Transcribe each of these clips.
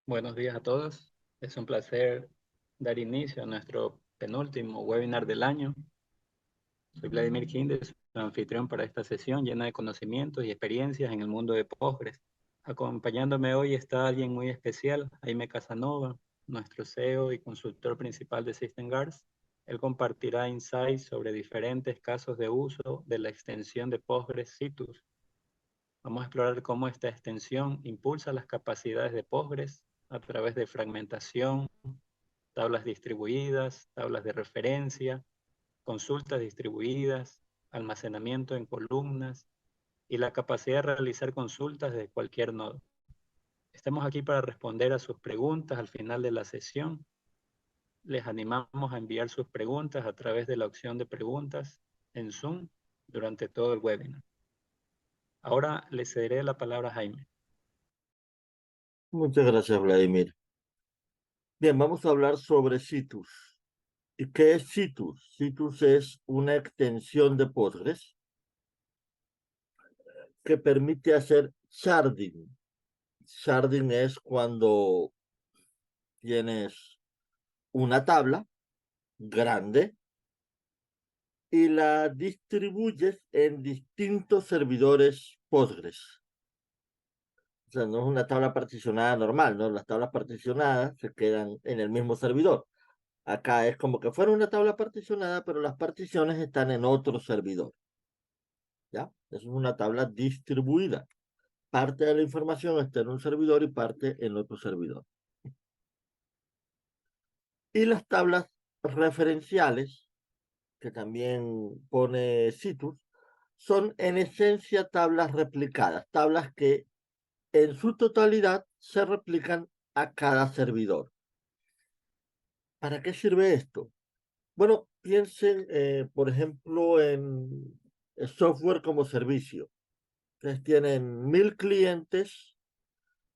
Buenos días a todos. Es un placer dar inicio a nuestro penúltimo webinar del año. Soy Vladimir Quíndez, su anfitrión para esta sesión llena de conocimientos y experiencias en el mundo de Postgres. Acompañándome hoy está alguien muy especial, Jaime Casanova, nuestro CEO y consultor principal de System Guards. Él compartirá insights sobre diferentes casos de uso de la extensión de Postgres Citus. Vamos a explorar cómo esta extensión impulsa las capacidades de Postgres a través de fragmentación, tablas distribuidas, tablas de referencia, consultas distribuidas, almacenamiento en columnas y la capacidad de realizar consultas de cualquier nodo. Estamos aquí para responder a sus preguntas al final de la sesión. Les animamos a enviar sus preguntas a través de la opción de preguntas en Zoom durante todo el webinar. Ahora le cederé la palabra a Jaime. Muchas gracias, Vladimir. Bien, vamos a hablar sobre Citus. ¿Y qué es Citus? Citus es una extensión de Postgres que permite hacer sharding. Sharding es cuando tienes una tabla grande y la distribuyes en distintos servidores Postgres. O sea, no es una tabla particionada normal, ¿no? Las tablas particionadas se quedan en el mismo servidor. Acá es como que fuera una tabla particionada, pero las particiones están en otro servidor. ¿Ya? Eso es una tabla distribuida. Parte de la información está en un servidor y parte en otro servidor. Y las tablas referenciales, que también pone Citus, son en esencia tablas replicadas, tablas que en su totalidad se replican a cada servidor. ¿Para qué sirve esto? Bueno, piensen, por ejemplo, en software como servicio. Ustedes tienen 1000 clientes.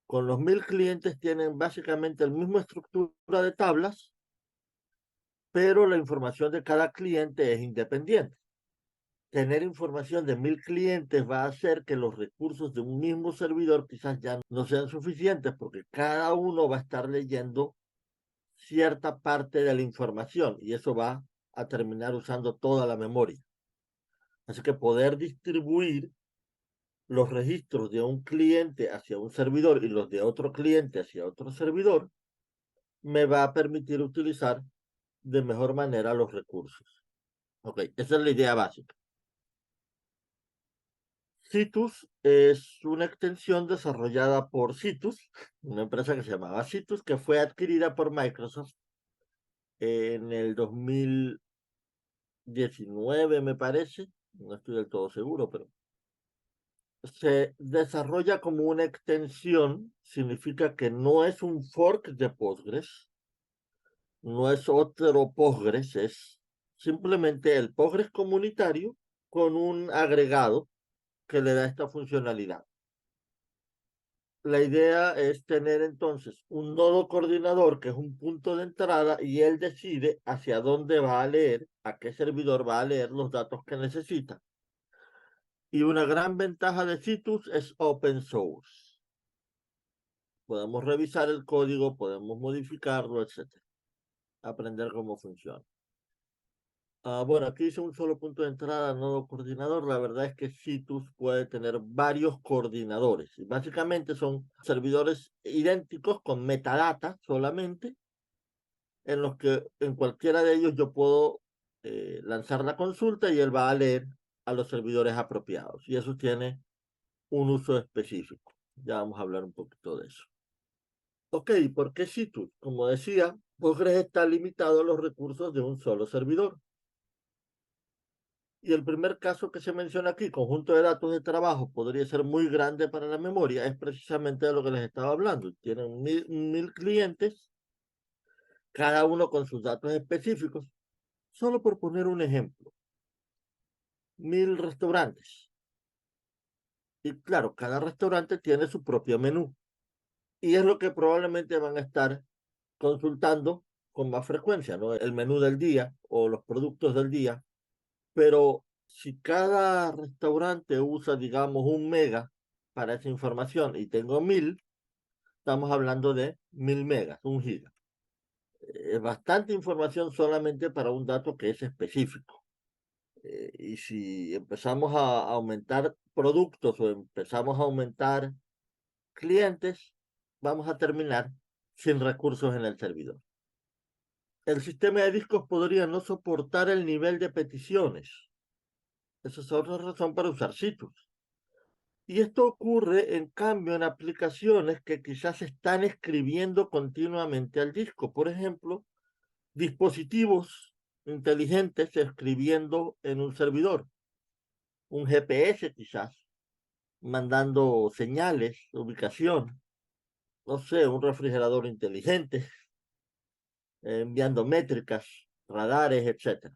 Con los 1000 clientes tienen básicamente la misma estructura de tablas, pero la información de cada cliente es independiente. Tener información de 1000 clientes va a hacer que los recursos de un mismo servidor quizás ya no sean suficientes porque cada uno va a estar leyendo cierta parte de la información y eso va a terminar usando toda la memoria. Así que poder distribuir los registros de un cliente hacia un servidor y los de otro cliente hacia otro servidor me va a permitir utilizar de mejor manera los recursos. Ok, esa es la idea básica. Citus es una extensión desarrollada por Citus, una empresa que se llamaba Citus, que fue adquirida por Microsoft en el 2019, me parece. No estoy del todo seguro, pero se desarrolla como una extensión, significa que no es un fork de Postgres, no es otro Postgres, es simplemente el Postgres comunitario con un agregado que le da esta funcionalidad. La idea es tener entonces un nodo coordinador que es un punto de entrada y él decide hacia dónde va a leer, a qué servidor va a leer los datos que necesita. Y una gran ventaja de Citus es open source. Podemos revisar el código, podemos modificarlo, etcétera. Aprender cómo funciona. Bueno, aquí hice un solo punto de entrada, nodo coordinador. La verdad es que Citus puede tener varios coordinadores. Y básicamente son servidores idénticos con metadata solamente, en los que en cualquiera de ellos yo puedo lanzar la consulta y él va a leer a los servidores apropiados. Y eso tiene un uso específico. Ya vamos a hablar un poquito de eso. Ok, ¿por qué Citus? Como decía, Postgres está limitado a los recursos de un solo servidor. Y el primer caso que se menciona aquí, conjunto de datos de trabajo, podría ser muy grande para la memoria, es precisamente de lo que les estaba hablando. Tienen 1000 clientes, cada uno con sus datos específicos. Solo por poner un ejemplo, 1000 restaurantes. Y claro, cada restaurante tiene su propio menú. Y es lo que probablemente van a estar consultando con más frecuencia, ¿no? El menú del día o los productos del día. Pero si cada restaurante usa, digamos, 1 mega para esa información y tengo 1000, estamos hablando de 1000 megas, 1 giga. Es bastante información solamente para un dato que es específico. Y si empezamos a aumentar productos o empezamos a aumentar clientes, vamos a terminar sin recursos en el servidor. El sistema de discos podría no soportar el nivel de peticiones. Esa es otra razón para usar Citrus. Y esto ocurre, en cambio, en aplicaciones que quizás están escribiendo continuamente al disco. Por ejemplo, dispositivos inteligentes escribiendo en un servidor. Un GPS quizás, mandando señales, ubicación. No sé, un refrigerador inteligente, enviando métricas, radares, etcétera.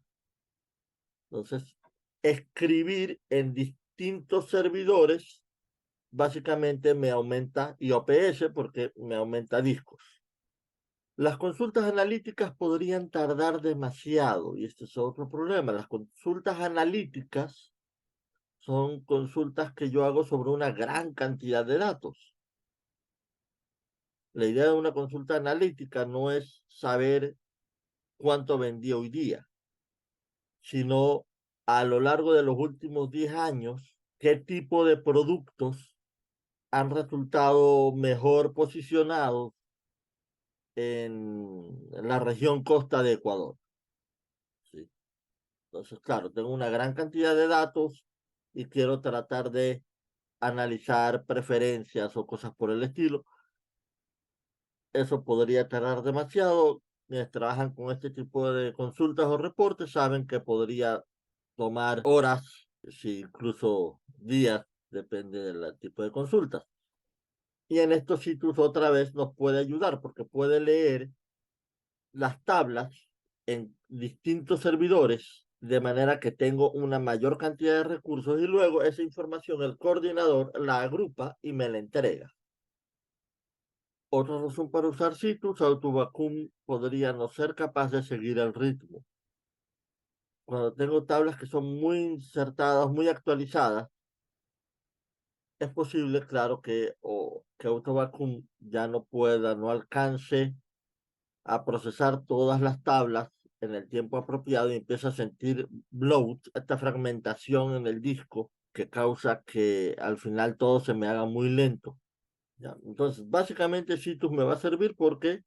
Entonces, escribir en distintos servidores básicamente me aumenta IOPS porque me aumenta discos. Las consultas analíticas podrían tardar demasiado y este es otro problema. Las consultas analíticas son consultas que yo hago sobre una gran cantidad de datos. La idea de una consulta analítica no es saber cuánto vendí hoy día, sino a lo largo de los últimos 10 años, qué tipo de productos han resultado mejor posicionados en la región costa de Ecuador. ¿Sí? Entonces, claro, tengo una gran cantidad de datos y quiero tratar de analizar preferencias o cosas por el estilo. Eso podría tardar demasiado. Quienes trabajan con este tipo de consultas o reportes saben que podría tomar horas, si incluso días, depende del tipo de consultas. Y en estos sitios otra vez nos puede ayudar porque puede leer las tablas en distintos servidores de manera que tengo una mayor cantidad de recursos y luego esa información el coordinador la agrupa y me la entrega. Otra razón para usar Citrus, AutoVacuum podría no ser capaz de seguir el ritmo. Cuando tengo tablas que son muy insertadas, muy actualizadas, es posible, claro, que AutoVacuum ya no pueda, no alcance a procesar todas las tablas en el tiempo apropiado y empieza a sentir bloat, esta fragmentación en el disco que causa que al final todo se me haga muy lento. ¿Ya? Entonces, básicamente Citrus me va a servir porque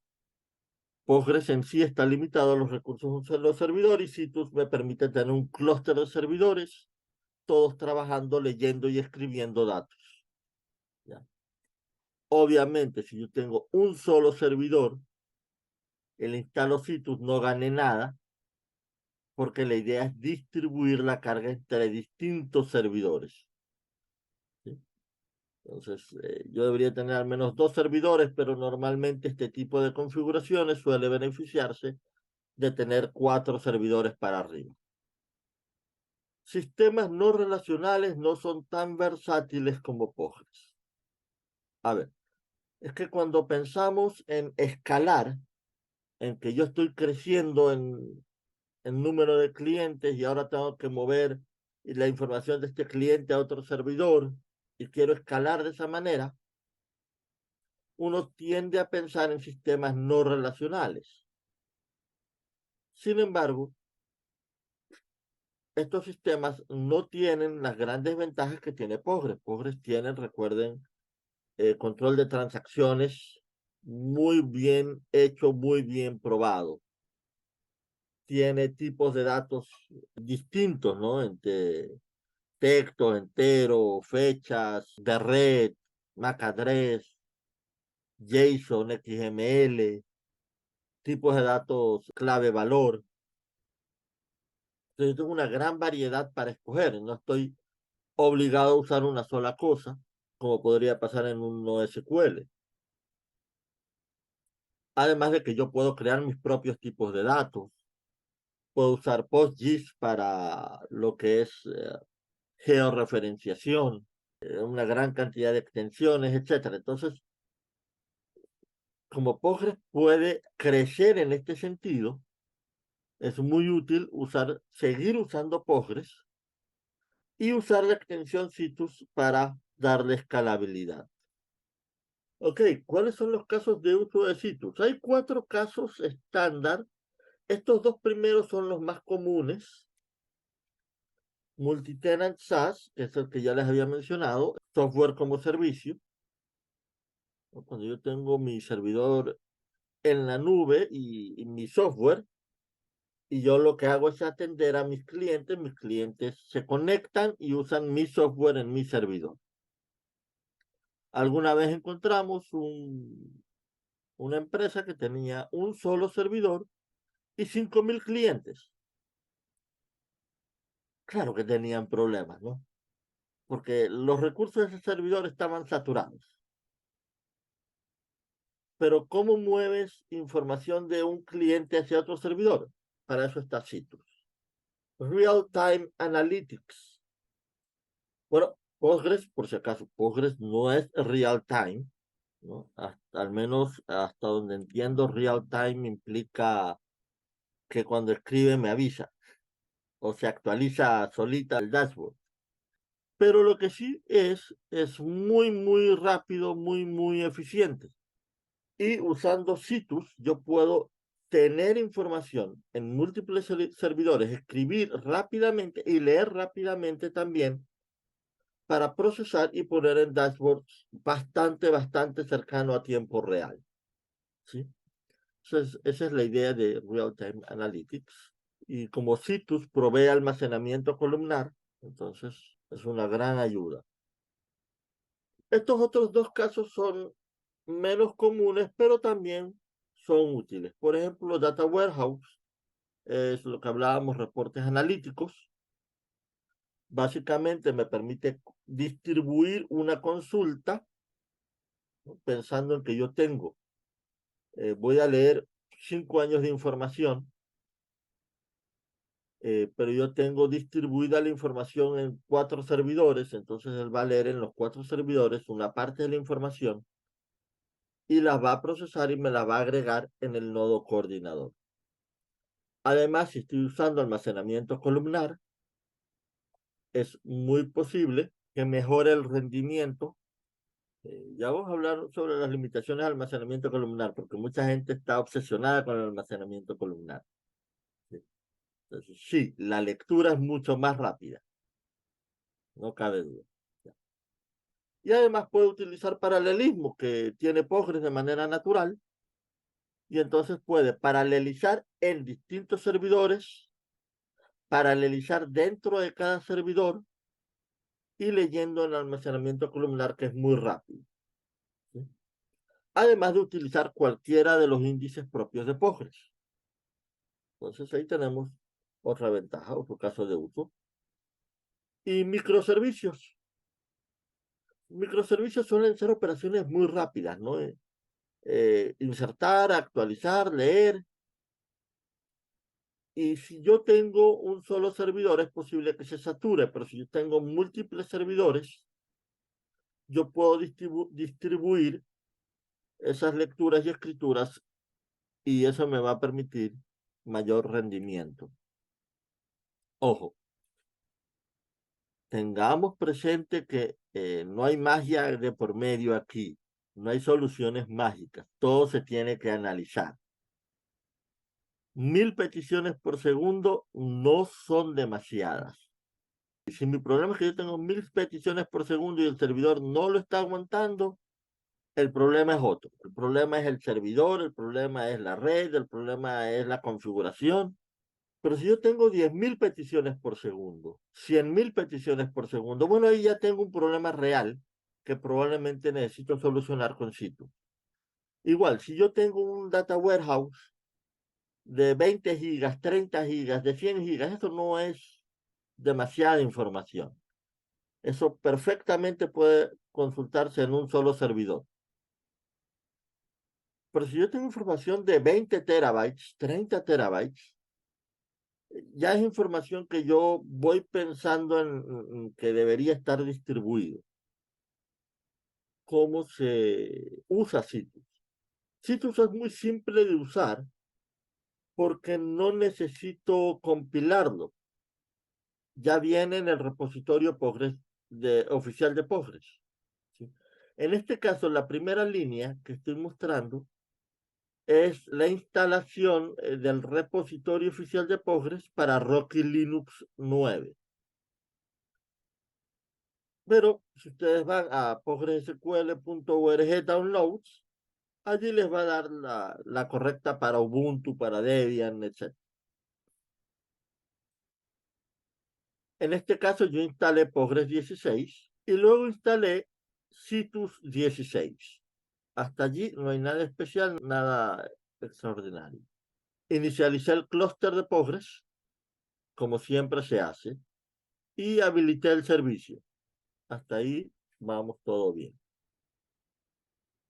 Postgres en sí está limitado a los recursos de los servidores y Citrus me permite tener un clúster de servidores, todos trabajando, leyendo y escribiendo datos. ¿Ya? Obviamente, si yo tengo un solo servidor, el instalo Citrus no gane nada, porque la idea es distribuir la carga entre distintos servidores. ¿Sí? Entonces, yo debería tener al menos 2 servidores, pero normalmente este tipo de configuraciones suele beneficiarse de tener 4 servidores para arriba. Sistemas no relacionales no son tan versátiles como Postgres. A ver, es que cuando pensamos en escalar, en que yo estoy creciendo en número de clientes y ahora tengo que mover la información de este cliente a otro servidor y quiero escalar de esa manera, uno tiende a pensar en sistemas no relacionales. Sin embargo, estos sistemas no tienen las grandes ventajas que tiene Postgres. Postgres tiene, recuerden, control de transacciones muy bien hecho, muy bien probado. Tiene tipos de datos distintos, ¿no? Entre texto entero, fechas de red, MAC address, JSON, XML, tipos de datos clave valor. Entonces, tengo una gran variedad para escoger. No estoy obligado a usar una sola cosa, como podría pasar en un NoSQL. Además de que yo puedo crear mis propios tipos de datos. Puedo usar PostGIS para lo que es georreferenciación, una gran cantidad de extensiones, etcétera. Entonces, como Postgres puede crecer en este sentido, es muy útil seguir usando Postgres y usar la extensión Citrus para darle escalabilidad. Ok, ¿cuáles son los casos de uso de Citrus? Hay 4 casos estándar. Estos 2 primeros son los más comunes. Multitenant SaaS, que es el que ya les había mencionado, software como servicio, ¿no? Cuando yo tengo mi servidor en la nube y mi software, y yo lo que hago es atender a mis clientes se conectan y usan mi software en mi servidor. Alguna vez encontramos una empresa que tenía un solo servidor y 5.000 clientes. Claro que tenían problemas, ¿no? Porque los recursos de ese servidor estaban saturados. Pero ¿cómo mueves información de un cliente hacia otro servidor? Para eso está Citrus. Real-Time Analytics. Bueno, Postgres, por si acaso, Postgres no es real-time, ¿no? Al menos hasta donde entiendo, real-time implica que cuando escribe me avisa o se actualiza solita el dashboard. Pero lo que sí es muy, muy rápido, muy, muy eficiente. Y usando Citrus, yo puedo tener información en múltiples servidores, escribir rápidamente y leer rápidamente también para procesar y poner en dashboards bastante cercano a tiempo real. ¿Sí? Esa es la idea de Real-Time Analytics. Y como Citrus provee almacenamiento columnar, entonces es una gran ayuda. Estos otros 2 casos son menos comunes, pero también son útiles. Por ejemplo, Data Warehouse es lo que hablábamos, reportes analíticos. Básicamente me permite distribuir una consulta, ¿no? Pensando en que yo tengo, voy a leer 5 años de información, pero yo tengo distribuida la información en 4 servidores, entonces él va a leer en los 4 servidores una parte de la información y la va a procesar y me la va a agregar en el nodo coordinador. Además, si estoy usando almacenamiento columnar, es muy posible que mejore el rendimiento. Ya vamos a hablar sobre las limitaciones del almacenamiento columnar, porque mucha gente está obsesionada con el almacenamiento columnar. ¿Sí? Entonces, sí, la lectura es mucho más rápida, no cabe duda. Y además puede utilizar paralelismo que tiene Postgres de manera natural, y entonces puede paralelizar en distintos servidores, paralelizar dentro de cada servidor y leyendo el almacenamiento columnar, que es muy rápido. ¿Sí? Además de utilizar cualquiera de los índices propios de Postgres. Entonces ahí tenemos otra ventaja, otro caso de uso. Y microservicios. Microservicios suelen ser operaciones muy rápidas, ¿no? Insertar, actualizar, leer. Y si yo tengo un solo servidor, es posible que se sature, pero si yo tengo múltiples servidores, yo puedo distribuir esas lecturas y escrituras y eso me va a permitir mayor rendimiento. Ojo, tengamos presente que no hay magia de por medio aquí, no hay soluciones mágicas, todo se tiene que analizar. 1.000 peticiones por segundo no son demasiadas. Y si mi problema es que yo tengo 1.000 peticiones por segundo y el servidor no lo está aguantando, el problema es otro. El problema es el servidor, el problema es la red, el problema es la configuración. Pero si yo tengo 10.000 peticiones por segundo, 100.000 peticiones por segundo, bueno, ahí ya tengo un problema real que probablemente necesito solucionar con Citrus. Igual, si yo tengo un data warehouse de 20 gigas, 30 gigas, de 100 gigas, eso no es demasiada información. Eso perfectamente puede consultarse en un solo servidor. Pero si yo tengo información de 20 terabytes, 30 terabytes, ya es información que yo voy pensando en que debería estar distribuido. ¿Cómo se usa Citrus? Citrus es muy simple de usar porque no necesito compilarlo. Ya viene en el repositorio Postgres oficial de Postgres. ¿Sí? En este caso, la primera línea que estoy mostrando es la instalación del repositorio oficial de Postgres para Rocky Linux 9. Pero si ustedes van a postgresql.org downloads, allí les va a dar la correcta para Ubuntu, para Debian, etc. En este caso yo instalé Postgres 16 y luego instalé Citus 16. Hasta allí no hay nada especial, nada extraordinario. Inicialicé el clúster de Postgres, como siempre se hace, y habilité el servicio. Hasta ahí vamos todo bien.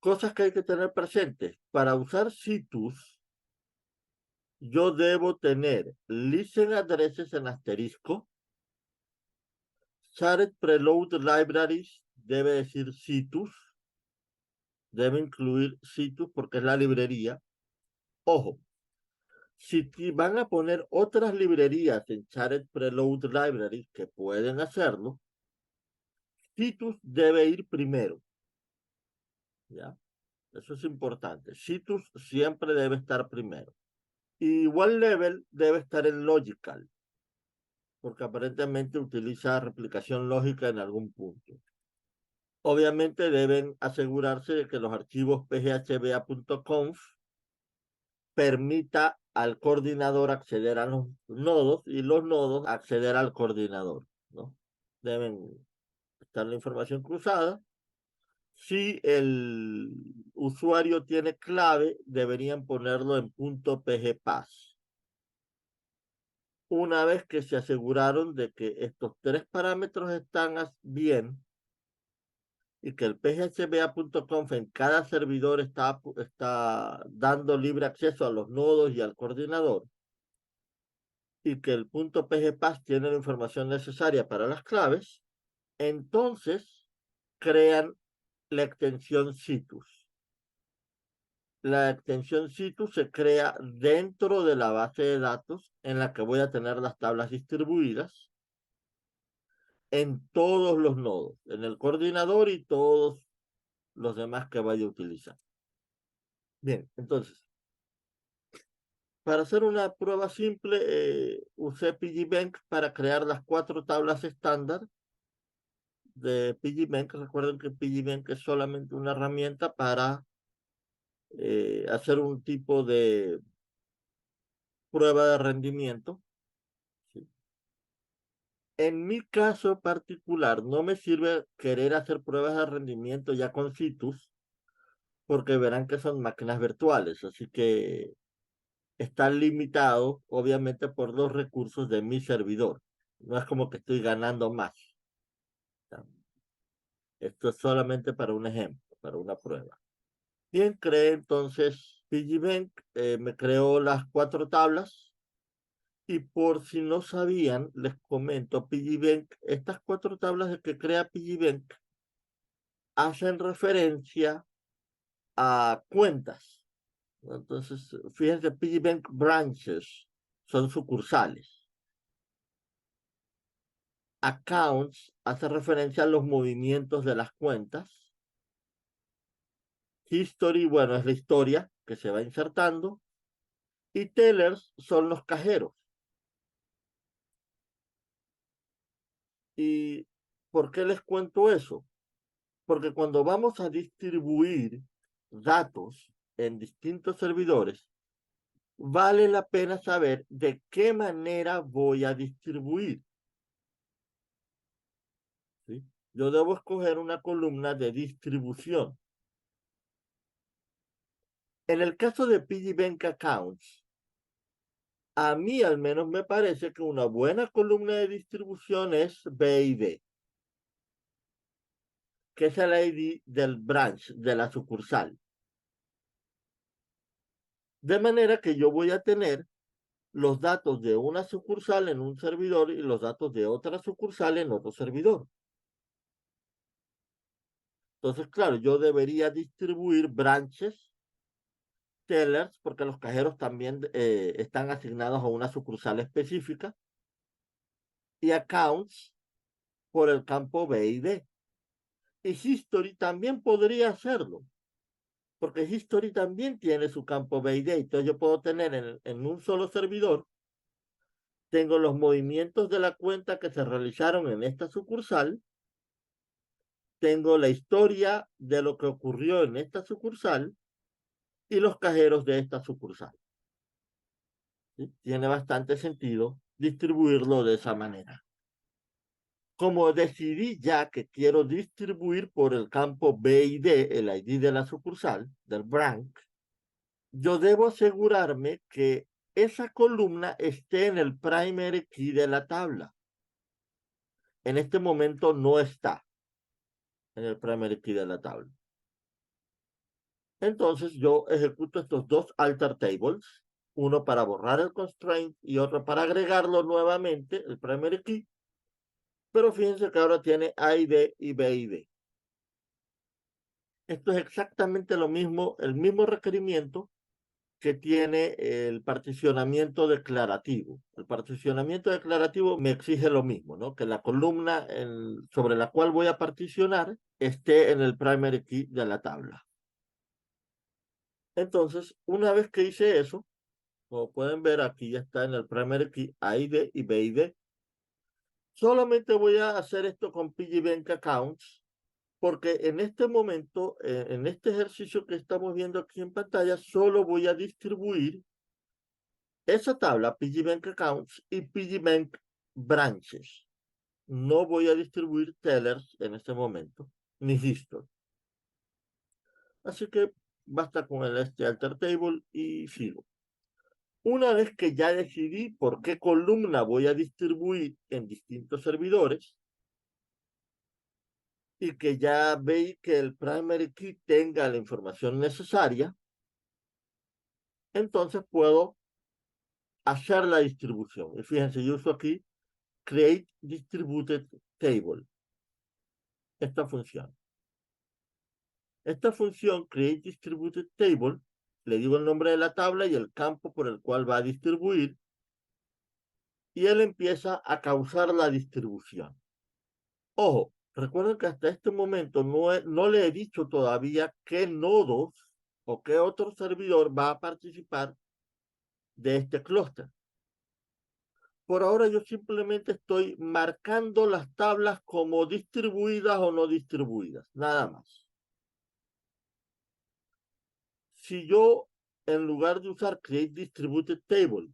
Cosas que hay que tener presentes. Para usar Citus, yo debo tener listen addresses en asterisco. Shared preload libraries debe decir Citus. Debe incluir Citus porque es la librería. Ojo, si van a poner otras librerías en Shared preload libraries que pueden hacerlo, Citus debe ir primero. ¿Ya? Eso es importante. Citus siempre debe estar primero. Y One Level debe estar en Logical, porque aparentemente utiliza replicación lógica en algún punto. Obviamente deben asegurarse de que los archivos phba.conf permita al coordinador acceder a los nodos y los nodos acceder al coordinador, ¿no? Deben estar la información cruzada. Si el usuario tiene clave, deberían ponerlo en .pgpass. Una vez que se aseguraron de que estos tres parámetros están bien y que el phba.conf en cada servidor está dando libre acceso a los nodos y al coordinador, y que el .pgpass tiene la información necesaria para las claves, entonces crean la extensión Citus. La extensión Citus se crea dentro de la base de datos en la que voy a tener las tablas distribuidas en todos los nodos, en el coordinador y todos los demás que vaya a utilizar. Bien, entonces, para hacer una prueba simple, usé PGBank para crear las 4 tablas estándar de PGBank. Recuerden que PGBank es solamente una herramienta para hacer un tipo de prueba de rendimiento. ¿Sí? En mi caso particular, no me sirve querer hacer pruebas de rendimiento ya con Citus, porque verán que son máquinas virtuales, así que están limitados, obviamente, por los recursos de mi servidor. No es como que estoy ganando más. Esto es solamente para un ejemplo, para una prueba. Bien, creé entonces PGBank, me creó las 4 tablas. Y por si no sabían, les comento, PGBank, estas 4 tablas de que crea PGBank hacen referencia a cuentas. Entonces, fíjense, PGBank branches son sucursales. Accounts hace referencia a los movimientos de las cuentas. History, bueno, es la historia que se va insertando. Y tellers son los cajeros. ¿Y por qué les cuento eso? Porque cuando vamos a distribuir datos en distintos servidores, vale la pena saber de qué manera voy a distribuir. ¿Sí? Yo debo escoger una columna de distribución. En el caso de PGBank Accounts, a mí al menos me parece que una buena columna de distribución es BID, que es el ID del branch, de la sucursal. De manera que yo voy a tener los datos de una sucursal en un servidor y los datos de otra sucursal en otro servidor. Entonces, claro, yo debería distribuir branches, tellers, porque los cajeros también están asignados a una sucursal específica, y accounts por el campo B y D. Y History también podría hacerlo, porque History también tiene su campo BID. Entonces yo puedo tener en un solo servidor, tengo los movimientos de la cuenta que se realizaron en esta sucursal, tengo la historia de lo que ocurrió en esta sucursal y los cajeros de esta sucursal. ¿Sí? Tiene bastante sentido distribuirlo de esa manera. Como decidí ya que quiero distribuir por el campo BID, el ID de la sucursal, del branch, yo debo asegurarme que esa columna esté en el primary key de la tabla. En este momento no está en el primary key de la tabla. Entonces yo ejecuto estos dos alter tables, uno para borrar el constraint y otro para agregarlo nuevamente, el primary key, pero fíjense que ahora tiene ID y BID. Esto es exactamente lo mismo, el mismo requerimiento que tiene el particionamiento declarativo. El particionamiento declarativo me exige lo mismo, ¿no? Que la columna sobre la cual voy a particionar esté en el primary key de la tabla. Entonces, una vez que hice eso, como pueden ver, aquí ya está en el primary key ID y BID. Solamente voy a hacer esto con PiggyBank Accounts, porque en este momento, en este ejercicio que estamos viendo aquí en pantalla, solo voy a distribuir esa tabla, PiggyBank Accounts y PiggyBank Branches. No voy a distribuir tellers en este momento, ni history. Así que basta con este alter table y sigo. Una vez que ya decidí por qué columna voy a distribuir en distintos servidores y que ya veis que el primary key tenga la información necesaria, entonces puedo hacer la distribución. Y fíjense, yo uso aquí create distributed table, esta función. Esta función create distributed table, le digo el nombre de la tabla y el campo por el cual va a distribuir, y él empieza a causar la distribución. Ojo, recuerden que hasta este momento no le he dicho todavía qué nodos o qué otro servidor va a participar de este clúster. Por ahora yo simplemente estoy marcando las tablas como distribuidas o no distribuidas, nada más. Si yo, en lugar de usar Create Distributed Table,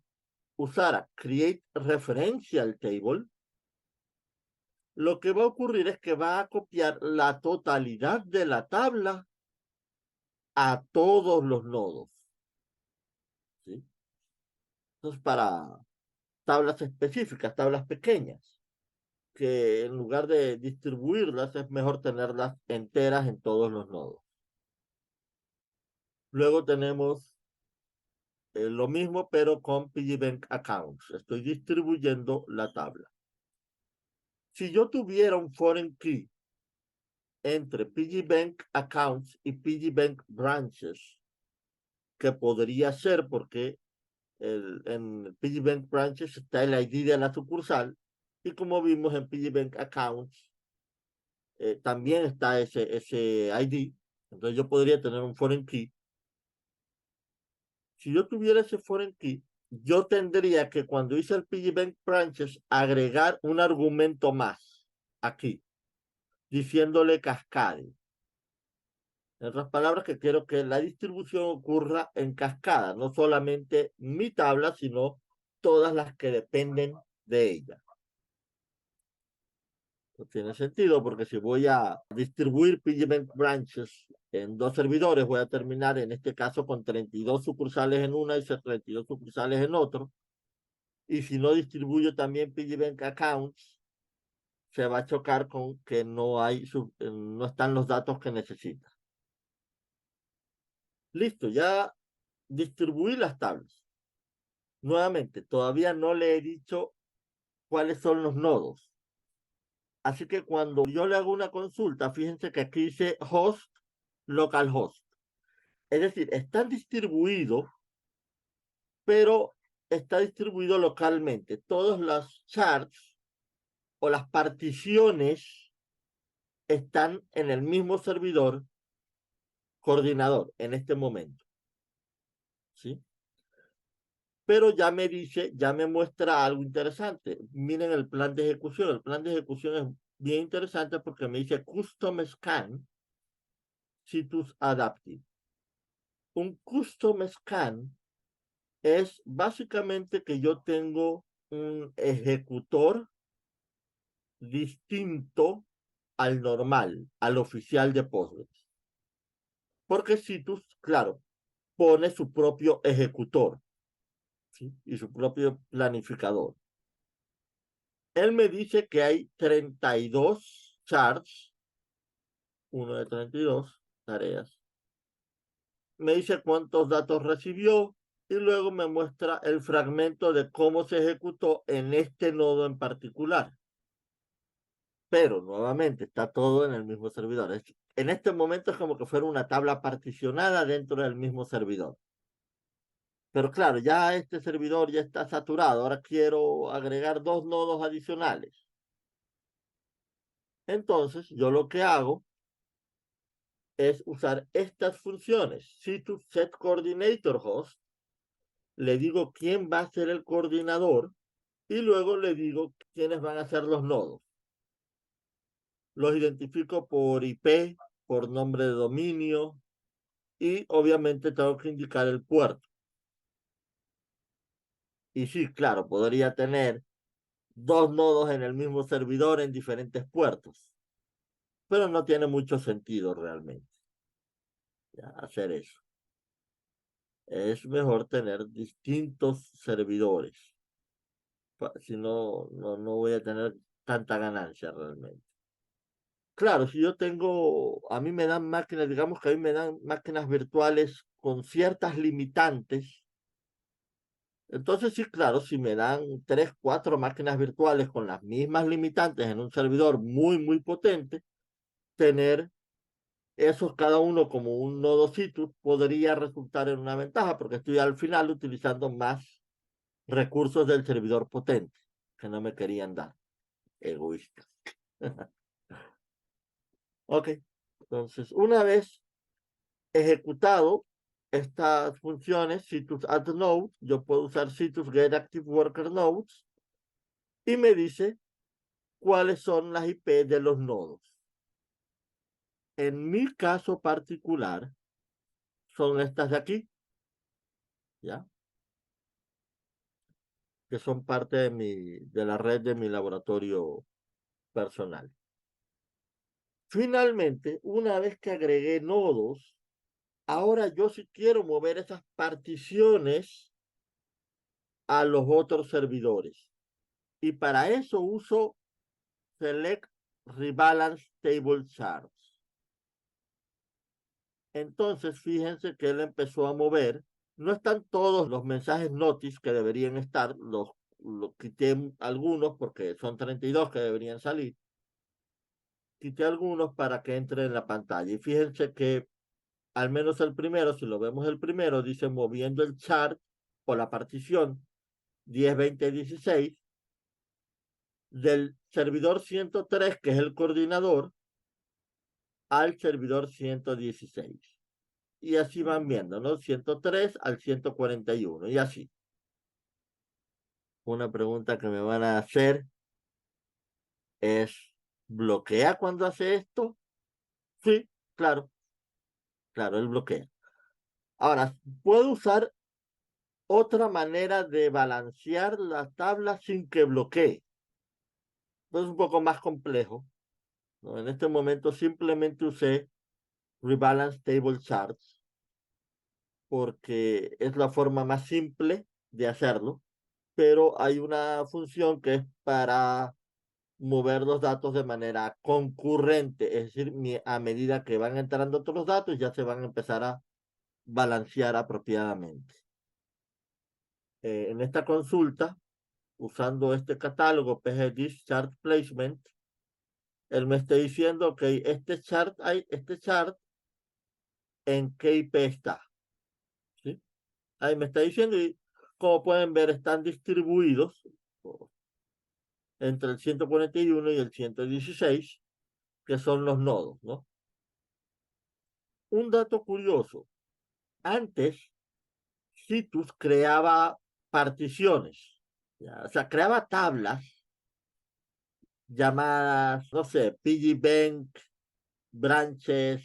usara Create Referential Table, lo que va a ocurrir es que va a copiar la totalidad de la tabla a todos los nodos. ¿Sí? Entonces, para tablas específicas, tablas pequeñas, que en lugar de distribuirlas, es mejor tenerlas enteras en todos los nodos. Luego tenemos lo mismo, pero con PiggyBank Accounts. Estoy distribuyendo la tabla. Si yo tuviera un foreign key entre PiggyBank Accounts y PiggyBank Branches, que podría ser porque en PiggyBank Branches está el ID de la sucursal, y como vimos en PiggyBank Accounts, también está ese ID. Entonces yo podría tener un foreign key. Si yo tuviera ese foreign key, yo tendría que cuando hice el PiggyBank Branches agregar un argumento más aquí, diciéndole cascade. En otras palabras, que quiero que la distribución ocurra en cascada, no solamente mi tabla, sino todas las que dependen de ella. No tiene sentido porque si voy a distribuir PiggyBank Branches en dos servidores, voy a terminar en este caso con 32 sucursales en una y 32 sucursales en otro. Y si no distribuyo también PiggyBank Accounts, se va a chocar con que no están los datos que necesita. Listo, ya distribuí las tablas. Nuevamente, todavía no le he dicho cuáles son los nodos. Así que cuando yo le hago una consulta, fíjense que aquí dice host, localhost. Es decir, están distribuidos, pero está distribuido localmente. Todas las charts o las particiones están en el mismo servidor coordinador en este momento, ¿sí? Pero ya me dice, ya me muestra algo interesante. Miren el plan de ejecución. El plan de ejecución es bien interesante porque me dice Custom Scan Citus Adaptive. Un Custom Scan es básicamente que yo tengo un ejecutor distinto al normal, al oficial de Postgres. Porque Citus, claro, pone su propio ejecutor, ¿sí? Y su propio planificador. Él me dice que hay 32 charts, uno de 32 tareas. Me dice cuántos datos recibió y luego me muestra el fragmento de cómo se ejecutó en este nodo en particular. Pero nuevamente está todo en el mismo servidor. En este momento es como que fuera una tabla particionada dentro del mismo servidor. Pero claro, ya este servidor ya está saturado. Ahora quiero agregar 2 nodos adicionales. Entonces, yo lo que hago es usar estas funciones. Citus set coordinator host, le digo quién va a ser el coordinador y luego le digo quiénes van a ser los nodos. Los identifico por IP, por nombre de dominio y obviamente tengo que indicar el puerto. Y sí, claro, podría tener 2 nodos en el mismo servidor en diferentes puertos, pero no tiene mucho sentido realmente, ¿ya? Hacer eso. Es mejor tener distintos servidores. Si no, no voy a tener tanta ganancia realmente. Claro, si yo tengo, a mí me dan máquinas, digamos que a mí me dan máquinas virtuales con ciertas limitantes. Entonces sí, claro, si me dan 3, 4 máquinas virtuales con las mismas limitantes en un servidor muy potente, tener esos cada uno como un nodo Citus podría resultar en una ventaja porque estoy al final utilizando más recursos del servidor potente que no me querían dar. Egoístas. Ok, entonces una vez ejecutado estas funciones, Citus add node, yo puedo usar Citus get active worker nodes y me dice cuáles son las IP de los nodos. En mi caso particular, son estas de aquí, ¿ya? Que son parte de la red de mi laboratorio personal. Finalmente, una vez que agregué nodos, ahora yo sí quiero mover esas particiones a los otros servidores. Y para eso uso select rebalance table charts. Entonces, fíjense que él empezó a mover. No están todos los mensajes notice que deberían estar. Los quité algunos porque son 32 que deberían salir. Quité algunos para que entre en la pantalla. Y fíjense que al menos el primero, si lo vemos el primero, dice moviendo el chart o la partición 10, 20, 16 del servidor 103, que es el coordinador, al servidor 116. Y así van viendo, ¿no? 103 al 141 y así. Una pregunta que me van a hacer es, ¿bloquea cuando hace esto? Sí, claro, claro, él bloquea. Ahora, puedo usar otra manera de balancear la tabla sin que bloquee. Es un poco más complejo, ¿no? En este momento simplemente usé Rebalance Table Charts porque es la forma más simple de hacerlo, pero hay una función que es para mover los datos de manera concurrente, es decir, a medida que van entrando otros datos ya se van a empezar a balancear apropiadamente. En esta consulta, usando este catálogo PGDIS Chart Placement, él me está diciendo que este chart en qué IP está, ¿sí? Ahí me está diciendo y como pueden ver están distribuidos entre el 141 y el 116 que son los nodos, ¿no? Un dato curioso, antes Citus creaba particiones, ¿ya? O sea, creaba tablas llamadas, no sé, piggybank, branches,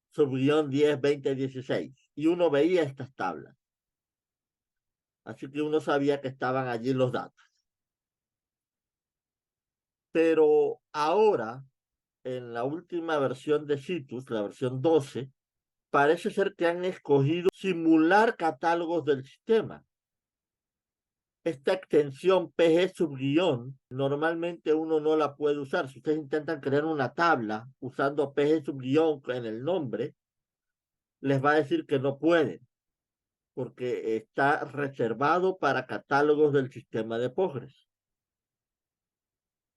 subguión 10, 20, 16. Y uno veía estas tablas. Así que uno sabía que estaban allí los datos. Pero ahora, en la última versión de Citus, la versión 12, parece ser que han escogido simular catálogos del sistema. Esta extensión PG subguión, normalmente uno no la puede usar. Si ustedes intentan crear una tabla usando PG subguión en el nombre, les va a decir que no pueden, porque está reservado para catálogos del sistema de Postgres.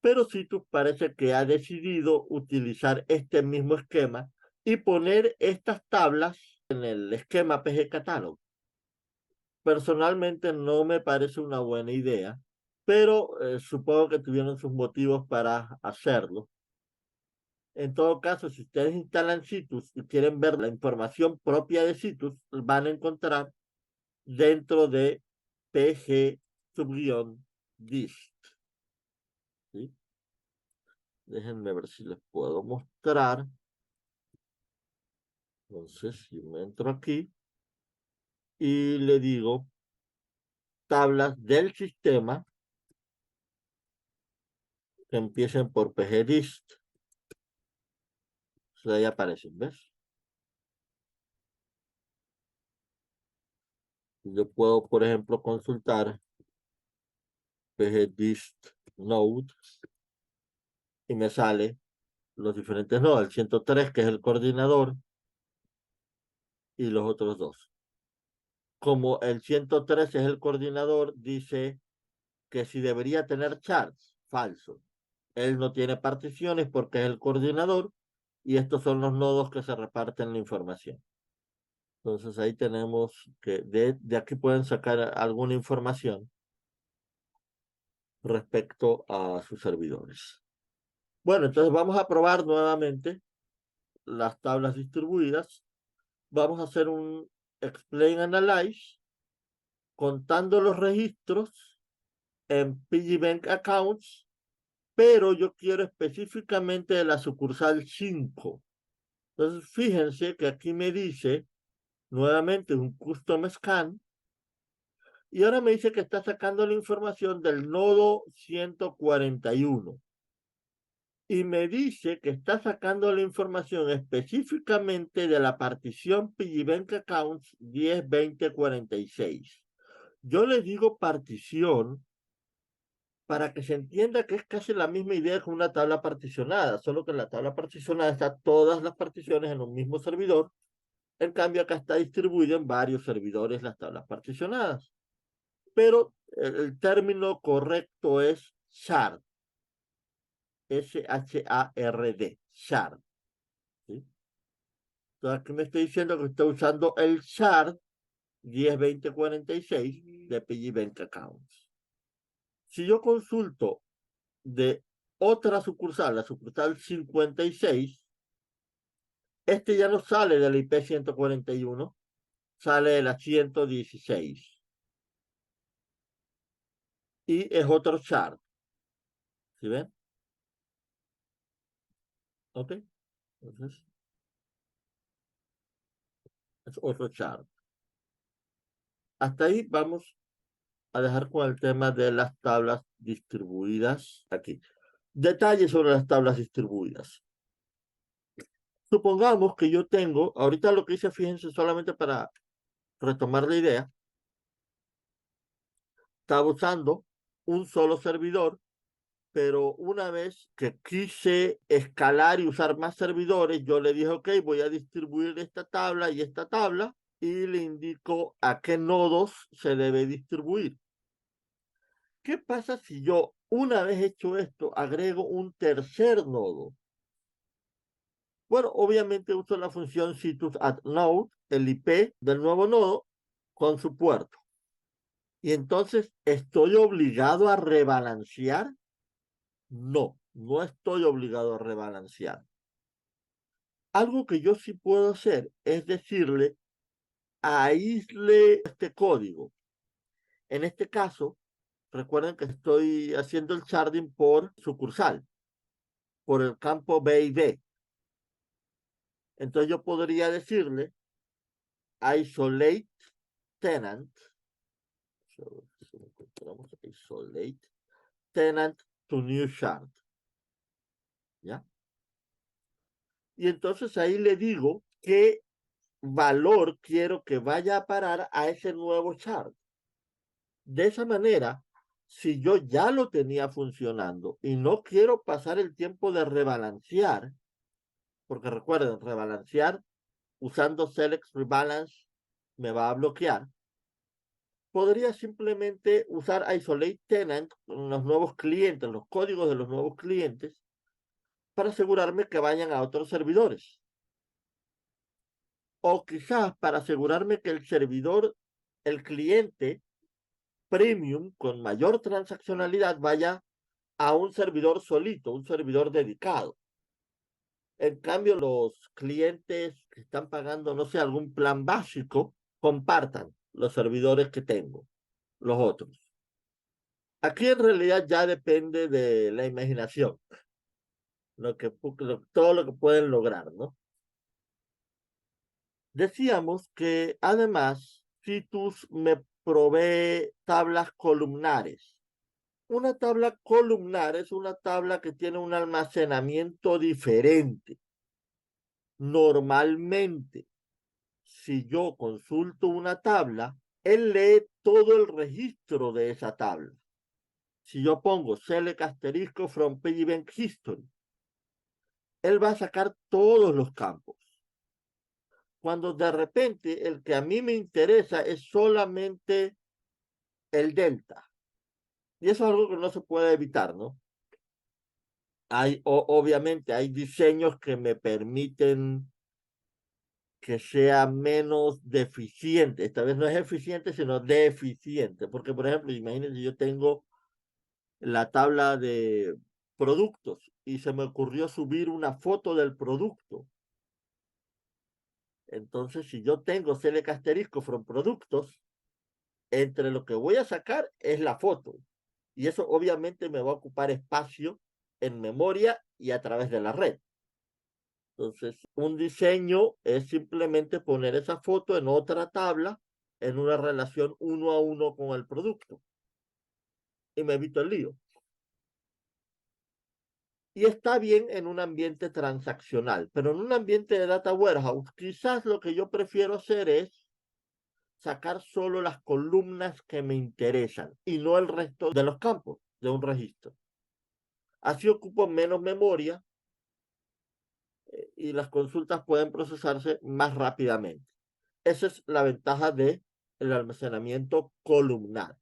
Pero Citus parece que ha decidido utilizar este mismo esquema y poner estas tablas en el esquema PG Catalog. Personalmente no me parece una buena idea, pero supongo que tuvieron sus motivos para hacerlo. En todo caso, si ustedes instalan Citus y quieren ver la información propia de Citus, van a encontrar dentro de PG subguión dist. ¿Sí? Déjenme ver si les puedo mostrar. Entonces, si me entro aquí y le digo tablas del sistema que empiecen por pgdist, o sea, ahí aparecen, ¿ves? Yo puedo, por ejemplo, consultar pgdist node y me sale los diferentes nodos, el 103 que es el coordinador y los otros dos. Como el 103 es el coordinador, dice que si debería tener charts, falso. Él no tiene particiones porque es el coordinador y estos son los nodos que se reparten la información. Entonces ahí tenemos que de aquí pueden sacar alguna información respecto a sus servidores. Bueno, entonces vamos a probar nuevamente las tablas distribuidas. Vamos a hacer un explain analyze contando los registros en piggybank accounts, pero yo quiero específicamente de la sucursal 5. Entonces fíjense que aquí me dice nuevamente un custom scan y ahora me dice que está sacando la información del nodo 141 y me dice que está sacando la información específicamente de la partición piggybank accounts 10, 20, 46. Yo le digo partición para que se entienda que es casi la misma idea que una tabla particionada, solo que en la tabla particionada están todas las particiones en un mismo servidor. En cambio, acá está distribuido en varios servidores las tablas particionadas. Pero el término correcto es shard. S-H-A-R-D. Shard. ¿Sí? Entonces aquí me está diciendo que está usando el shard 102046 de PiggyBank Accounts. Si yo consulto de otra sucursal, la sucursal 56, este ya no sale de la IP 141, sale de la 116. Y es otro chart. ¿Sí ven? Ok. Entonces, es otro chart. Hasta ahí vamos a dejar con el tema de las tablas distribuidas aquí. Detalles sobre las tablas distribuidas. Supongamos que yo tengo, ahorita lo que hice, fíjense, solamente para retomar la idea, estaba usando un solo servidor, pero una vez que quise escalar y usar más servidores, yo le dije, ok, voy a distribuir esta tabla y le indico a qué nodos se debe distribuir. ¿Qué pasa si yo, una vez hecho esto, agrego un tercer nodo? Bueno, obviamente uso la función citus add node, el IP del nuevo nodo, con su puerto. Y entonces, ¿estoy obligado a rebalancear? No. No estoy obligado a rebalancear. Algo que yo sí puedo hacer es decirle, aísle este código. En este caso, recuerden que estoy haciendo el sharding por sucursal, por el campo B y D. Entonces yo podría decirle isolate tenant, isolate tenant to new shard, ¿ya? Y entonces ahí le digo qué valor quiero que vaya a parar a ese nuevo shard. De esa manera, si yo ya lo tenía funcionando y no quiero pasar el tiempo de rebalancear, porque recuerden, rebalancear usando select rebalance me va a bloquear, podría simplemente usar isolate tenant con los nuevos clientes, los códigos de los nuevos clientes, para asegurarme que vayan a otros servidores. O quizás para asegurarme que el servidor, el cliente premium con mayor transaccionalidad vaya a un servidor solito, un servidor dedicado. En cambio, los clientes que están pagando, no sé, algún plan básico, compartan los servidores que tengo, los otros. Aquí en realidad ya depende de la imaginación, todo lo que pueden lograr, ¿no? Decíamos que además Citus me provee tablas columnares. Una tabla columnar es una tabla que tiene un almacenamiento diferente. Normalmente, si yo consulto una tabla, él lee todo el registro de esa tabla. Si yo pongo select asterisco from page event history, él va a sacar todos los campos. Cuando de repente el que a mí me interesa es solamente el delta. Y eso es algo que no se puede evitar, ¿no? Obviamente hay diseños que me permiten que sea menos deficiente. Esta vez no es eficiente, sino deficiente. Porque, por ejemplo, imagínense, yo tengo la tabla de productos y se me ocurrió subir una foto del producto. Entonces, si yo tengo select asterisco from productos, entre lo que voy a sacar es la foto. Y eso obviamente me va a ocupar espacio en memoria y a través de la red. Entonces, un diseño es simplemente poner esa foto en otra tabla en una relación uno a uno con el producto. Y me evito el lío. Y está bien en un ambiente transaccional, pero en un ambiente de data warehouse, quizás lo que yo prefiero hacer es sacar solo las columnas que me interesan y no el resto de los campos de un registro. Así ocupo menos memoria y las consultas pueden procesarse más rápidamente. Esa es la ventaja del almacenamiento columnar.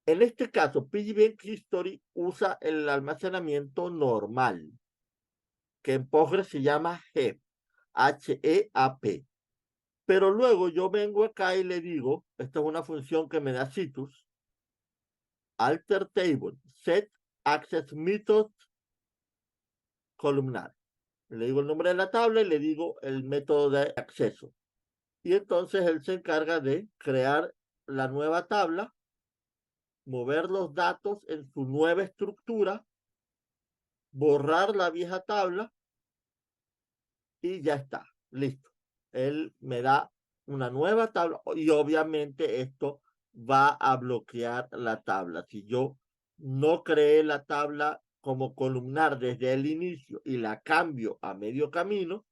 En este caso, PageBank History usa el almacenamiento normal, que en Postgres se llama HEAP, H-E-A-P. Pero luego yo vengo acá y le digo, esta es una función que me da Citus, alter table, set access method columnar. Le digo el nombre de la tabla y le digo el método de acceso. Y entonces él se encarga de crear la nueva tabla, mover los datos en su nueva estructura, borrar la vieja tabla y ya está, listo. Él me da una nueva tabla y obviamente esto va a bloquear la tabla. Si yo no creé la tabla como columnar desde el inicio y la cambio a medio camino,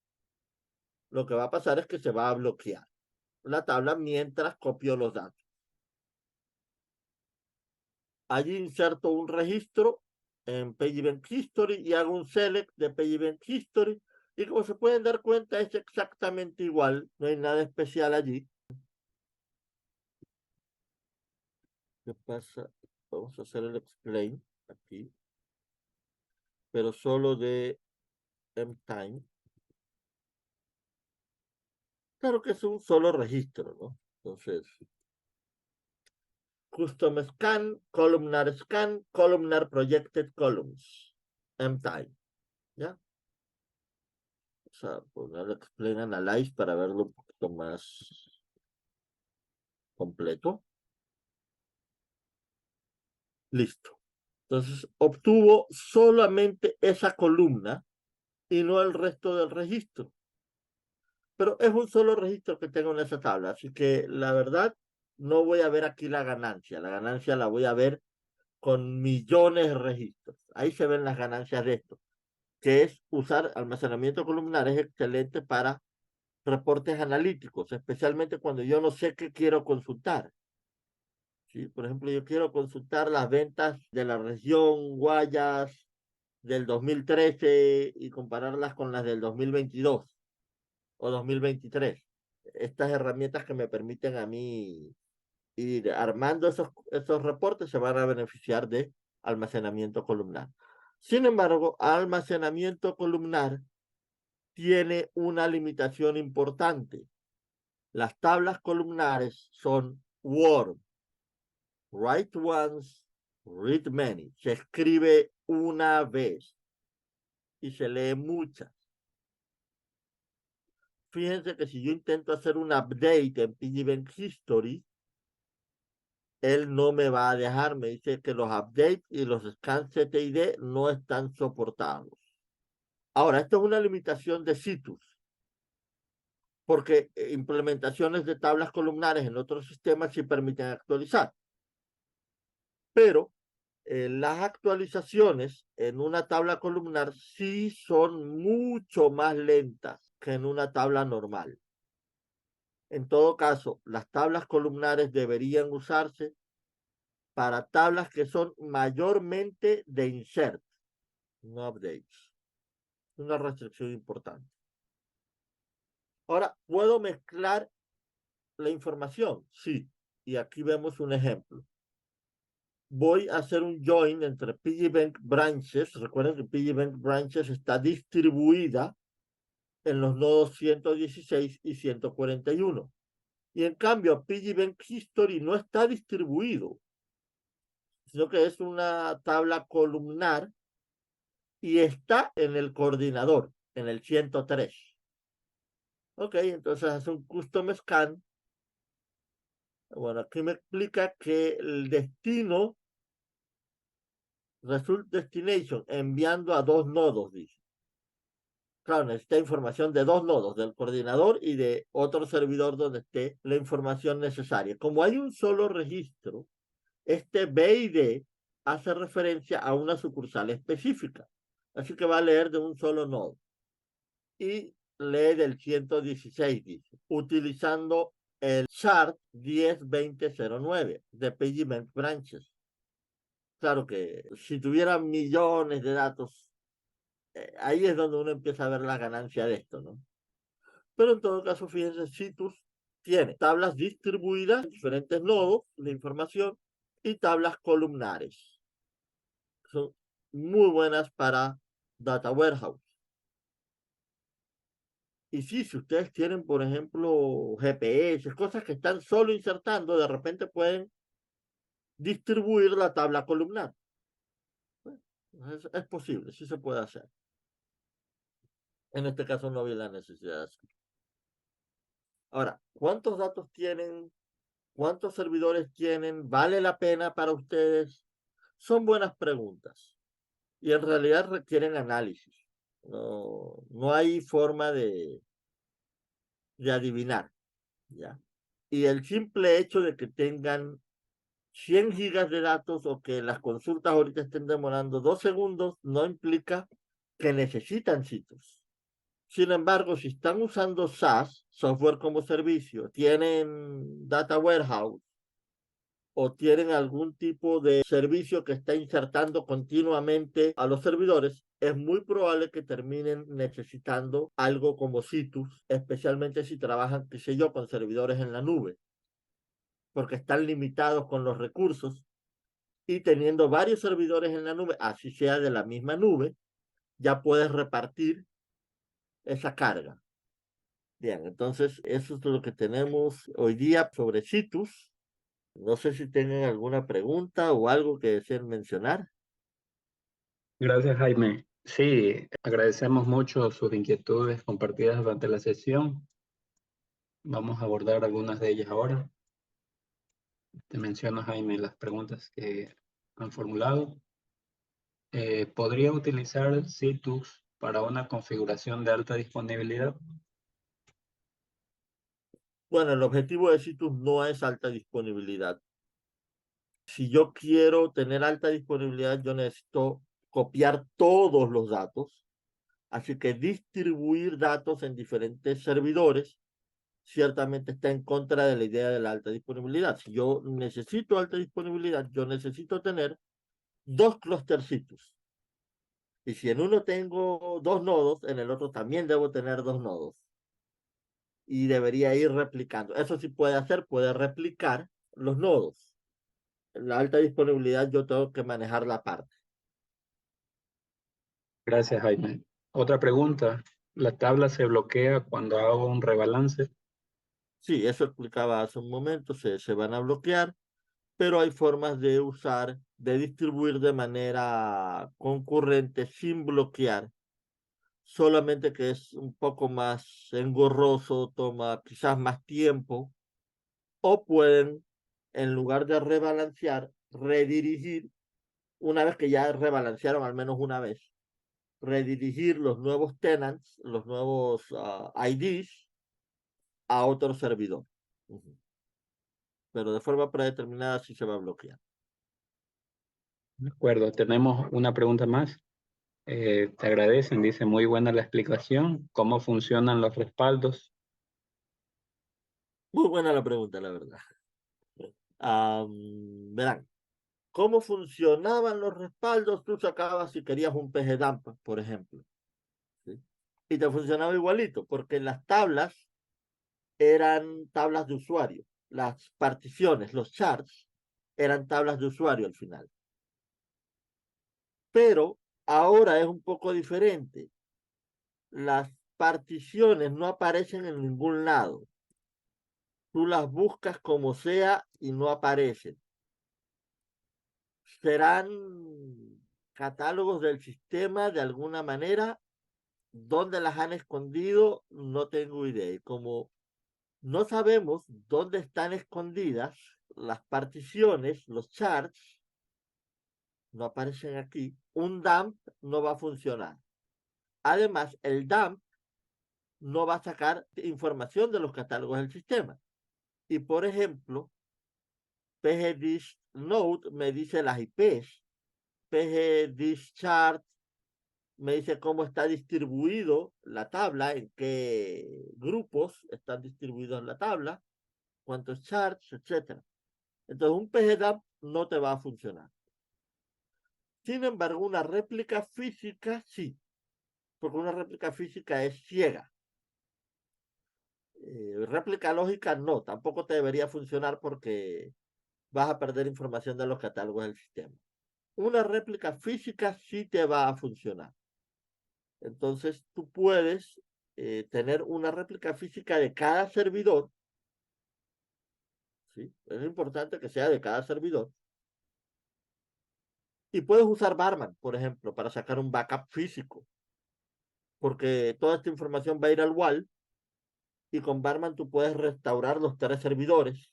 lo que va a pasar es que se va a bloquear la tabla mientras copio los datos. Allí inserto un registro en Page Event History y hago un select de Page Event History. Y como se pueden dar cuenta, es exactamente igual, no hay nada especial allí. ¿Qué pasa? Vamos a hacer el explain aquí, pero solo de mtime. Claro que es un solo registro, ¿no? Entonces, custom scan, columnar projected columns. mTime, ¿ya? O sea, ponerle explain analyze para verlo un poquito más completo. Listo. Entonces, obtuvo solamente esa columna y no el resto del registro. Pero es un solo registro que tengo en esa tabla, así que la verdad no voy a ver aquí la ganancia. La ganancia la voy a ver con millones de registros. Ahí se ven las ganancias de esto, que es usar almacenamiento columnar. Es excelente para reportes analíticos, especialmente cuando yo no sé qué quiero consultar. ¿Sí? Por ejemplo, yo quiero consultar las ventas de la región Guayas del 2013 y compararlas con las del 2022 o 2023. Estas herramientas que me permiten a mí ir armando esos reportes se van a beneficiar de almacenamiento columnar. Sin embargo, almacenamiento columnar tiene una limitación importante. Las tablas columnares son Word, write once, read many. Se escribe una vez y se lee muchas. Fíjense que si yo intento hacer un update en PiggyBank History, él no me va a dejar. Me dice que los updates y los scans CTID no están soportados. Ahora, esto es una limitación de Citus, porque implementaciones de tablas columnares en otros sistemas sí permiten actualizar. Pero las actualizaciones en una tabla columnar sí son mucho más lentas que en una tabla normal. En todo caso, las tablas columnares deberían usarse para tablas que son mayormente de insert, no updates. Una restricción importante. Ahora, ¿puedo mezclar la información? Sí. Y aquí vemos un ejemplo. Voy a hacer un join entre PiggyBank branches. Recuerden que PiggyBank branches está distribuida en los nodos 116 y 141. Y en cambio, PiggyBank History no está distribuido, sino que es una tabla columnar y está en el coordinador, en el 103. Ok, entonces hace un custom scan. Bueno, aquí me explica que el destino, result destination, enviando a dos nodos, dice. Claro, necesita información de dos nodos, del coordinador y de otro servidor donde esté la información necesaria. Como hay un solo registro, este BID hace referencia a una sucursal específica. Así que va a leer de un solo nodo. Y lee del 116, dice, utilizando el chart 10.20.09 de PageMent Branches. Claro que si tuviera millones de datos, ahí es donde uno empieza a ver la ganancia de esto, ¿no? Pero en todo caso, fíjense, Citus tiene tablas distribuidas en diferentes nodos de información y tablas columnares. Son muy buenas para Data Warehouse. Y sí, si ustedes tienen, por ejemplo, GPS, cosas que están solo insertando, de repente pueden distribuir la tabla columnar. Es posible, sí se puede hacer. En este caso no vi la necesidad de hacerlo. Ahora, ¿cuántos datos tienen? ¿Cuántos servidores tienen? ¿Vale la pena para ustedes? Son buenas preguntas y en realidad requieren análisis. No hay forma de adivinar, ¿ya? Y el simple hecho de que tengan 100 gigas de datos o que las consultas ahorita estén demorando 2 segundos no implica que necesitan sitios. Sin embargo, si están usando SaaS, software como servicio, tienen data warehouse o tienen algún tipo de servicio que está insertando continuamente a los servidores, es muy probable que terminen necesitando algo como Citus, especialmente si trabajan, qué sé yo, con servidores en la nube, porque están limitados con los recursos y teniendo varios servidores en la nube, así sea de la misma nube, ya puedes repartir esa carga. Bien, entonces eso es lo que tenemos hoy día sobre Citus. No sé si tienen alguna pregunta o algo que deseen mencionar. Gracias, Jaime. Sí, agradecemos mucho sus inquietudes compartidas durante la sesión. Vamos a abordar algunas de ellas ahora. Te menciono, Jaime, las preguntas que han formulado. ¿Podría utilizar Citrix para una configuración de alta disponibilidad? Bueno, el objetivo de Citrus no es alta disponibilidad. Si yo quiero tener alta disponibilidad, yo necesito copiar todos los datos. Así que distribuir datos en diferentes servidores ciertamente está en contra de la idea de la alta disponibilidad. Si yo necesito alta disponibilidad, yo necesito tener dos clustercitos. Y si en uno tengo dos nodos, en el otro también debo tener dos nodos. Y debería ir replicando. Eso sí puede hacer, puede replicar los nodos. En la alta disponibilidad yo tengo que manejar la parte. Gracias, Jaime. Otra pregunta. ¿La tabla se bloquea cuando hago un rebalance? Sí, eso explicaba hace un momento, se van a bloquear, pero hay formas de usar, de distribuir de manera concurrente sin bloquear, solamente que es un poco más engorroso, toma quizás más tiempo, o pueden, en lugar de rebalancear, redirigir, una vez que ya rebalancearon al menos una vez, redirigir los nuevos tenants, los nuevos IDs a otro servidor. Pero de forma predeterminada sí se va a bloquear. De acuerdo, tenemos una pregunta más. Te agradecen, dice, muy buena la explicación. ¿Cómo funcionan los respaldos? Muy buena la pregunta, la verdad. Verán, ¿cómo funcionaban los respaldos? Tú sacabas si querías un PGDump, por ejemplo, ¿sí? Y te funcionaba igualito, porque las tablas eran tablas de usuario. Las particiones, los charts, eran tablas de usuario al final. Pero ahora es un poco diferente. Las particiones no aparecen en ningún lado. Tú las buscas como sea y no aparecen. Serán catálogos del sistema de alguna manera. ¿Dónde las han escondido? No tengo idea. Y como no sabemos dónde están escondidas las particiones, los charts, no aparecen aquí, un dump no va a funcionar. Además, el dump no va a sacar información de los catálogos del sistema. Y por ejemplo, pgdisnode me dice las IPs, pgdischart me dice cómo está distribuido la tabla, en qué grupos están distribuidos en la tabla, cuántos charts, etcétera. Entonces, un pgdump no te va a funcionar. Sin embargo, una réplica física sí, porque una réplica física es ciega. Réplica lógica no, tampoco te debería funcionar porque vas a perder información de los catálogos del sistema. Una réplica física sí te va a funcionar. Entonces, tú puedes tener una réplica física de cada servidor, ¿sí? Es importante que sea de cada servidor. Y puedes usar Barman, por ejemplo, para sacar un backup físico, porque toda esta información va a ir al wall y con Barman tú puedes restaurar los tres servidores.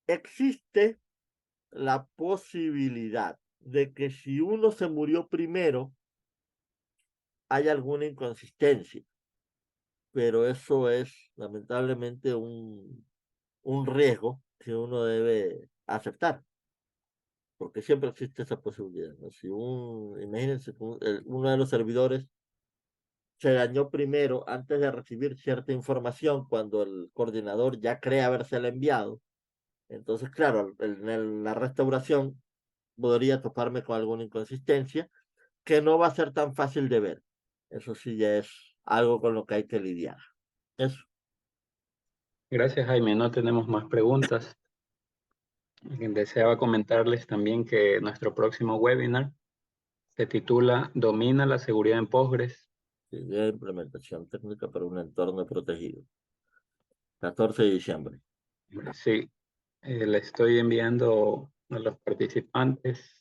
Existe la posibilidad de que si uno se murió primero, hay alguna inconsistencia, pero eso es lamentablemente un riesgo que uno debe aceptar, porque siempre existe esa posibilidad, ¿no? Si imagínense, uno de los servidores se dañó primero antes de recibir cierta información cuando el coordinador ya cree habérsela enviado, entonces, claro, en la restauración podría toparme con alguna inconsistencia que no va a ser tan fácil de ver. Eso sí ya es algo con lo que hay que lidiar. Eso. Gracias, Jaime. No tenemos más preguntas. Deseaba comentarles también que nuestro próximo webinar se titula Domina la seguridad en Postgres. Idea de implementación técnica para un entorno protegido. 14 de diciembre. Sí, le estoy enviando a los participantes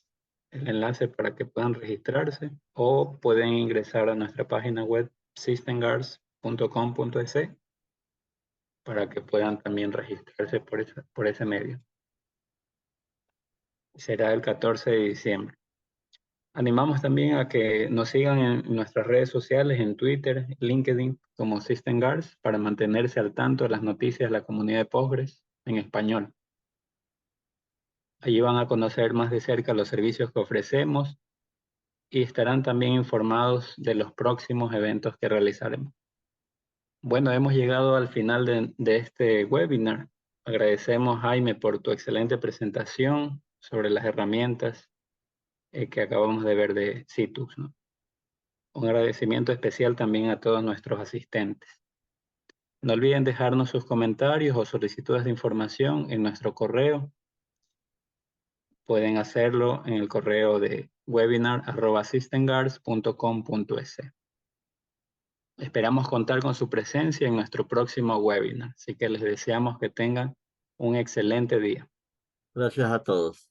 el enlace para que puedan registrarse o pueden ingresar a nuestra página web systemguards.com.es para que puedan también registrarse por ese medio. Será el 14 de diciembre. Animamos también a que nos sigan en nuestras redes sociales, en Twitter, LinkedIn, como System Guards, para mantenerse al tanto de las noticias de la comunidad de Postgres en español. Allí van a conocer más de cerca los servicios que ofrecemos y estarán también informados de los próximos eventos que realizaremos. Bueno, hemos llegado al final de este webinar. Agradecemos, Jaime, por tu excelente presentación sobre las herramientas que acabamos de ver de Citrix, ¿no? Un agradecimiento especial también a todos nuestros asistentes. No olviden dejarnos sus comentarios o solicitudes de información en nuestro correo. Pueden hacerlo en el correo de webinar@systemguards.com.es. Esperamos contar con su presencia en nuestro próximo webinar, así que les deseamos que tengan un excelente día. Gracias a todos.